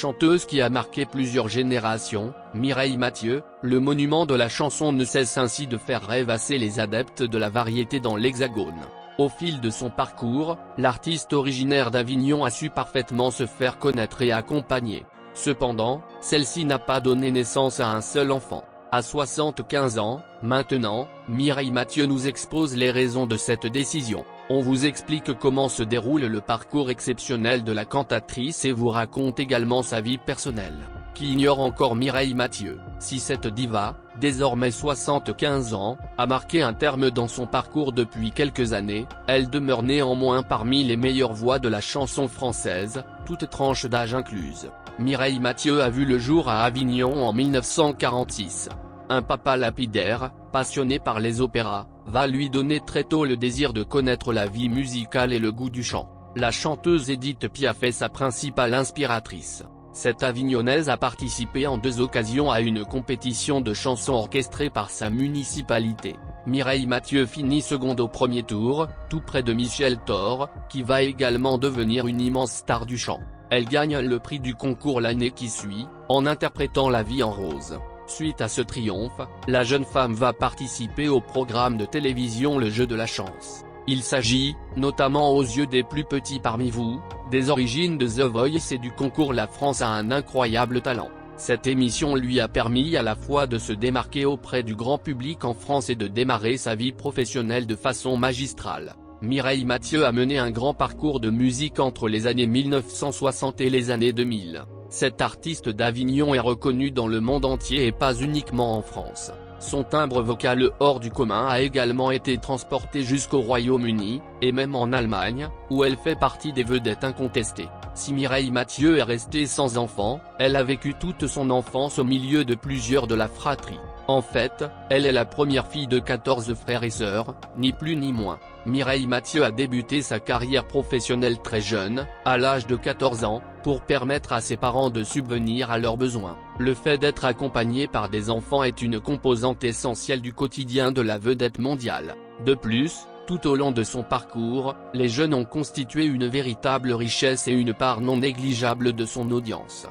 chanteuse qui a marqué plusieurs générations, Mireille Mathieu, le monument de la chanson ne cesse ainsi de faire rêvasser les adeptes de la variété dans l'Hexagone. Au fil de son parcours, l'artiste originaire d'Avignon a su parfaitement se faire connaître et accompagner. Cependant, celle-ci n'a pas donné naissance à un seul enfant. À 75 ans, maintenant, Mireille Mathieu nous expose les raisons de cette décision. On vous explique comment se déroule le parcours exceptionnel de la cantatrice et vous raconte également sa vie personnelle. Qui ignore encore Mireille Mathieu, si cette diva, désormais 75 ans, a marqué un terme dans son parcours depuis quelques années, elle demeure néanmoins parmi les meilleures voix de la chanson française, toutes tranches d'âge incluses. Mireille Mathieu a vu le jour à Avignon en 1946. Un papa lapidaire, passionné par les opéras, va lui donner très tôt le désir de connaître la vie musicale et le goût du chant. La chanteuse Édith Piaf est sa principale inspiratrice. Cette Avignonnaise a participé en 2 occasions à une compétition de chansons orchestrée par sa municipalité. Mireille Mathieu finit seconde au premier tour, tout près de Michel Thor, qui va également devenir une immense star du chant. Elle gagne le prix du concours l'année qui suit, en interprétant La vie en rose. Suite à ce triomphe, la jeune femme va participer au programme de télévision Le jeu de la chance. Il s'agit, notamment aux yeux des plus petits parmi vous, des origines de The Voice et du concours La France a un incroyable talent. Cette émission lui a permis à la fois de se démarquer auprès du grand public en France et de démarrer sa vie professionnelle de façon magistrale. Mireille Mathieu a mené un grand parcours de musique entre les années 1960 et les années 2000. Cette artiste d'Avignon est reconnue dans le monde entier et pas uniquement en France. Son timbre vocal hors du commun a également été transporté jusqu'au Royaume-Uni, et même en Allemagne, où elle fait partie des vedettes incontestées. Si Mireille Mathieu est restée sans enfant, elle a vécu toute son enfance au milieu de plusieurs de la fratrie. En fait, elle est la première fille de 14 frères et sœurs, ni plus ni moins. Mireille Mathieu a débuté sa carrière professionnelle très jeune, à l'âge de 14 ans, pour permettre à ses parents de subvenir à leurs besoins. Le fait d'être accompagné par des enfants est une composante essentielle du quotidien de la vedette mondiale. De plus, tout au long de son parcours, les jeunes ont constitué une véritable richesse et une part non négligeable de son audience.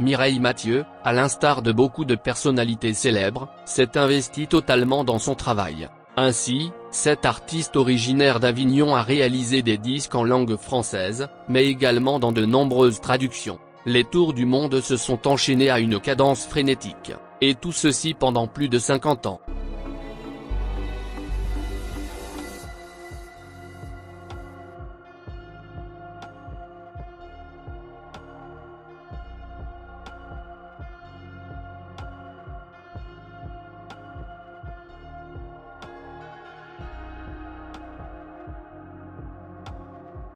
Mireille Mathieu, à l'instar de beaucoup de personnalités célèbres, s'est investie totalement dans son travail. Ainsi, cette artiste originaire d'Avignon a réalisé des disques en langue française, mais également dans de nombreuses traductions. Les tours du monde se sont enchaînés à une cadence frénétique, et tout ceci pendant plus de 50 ans.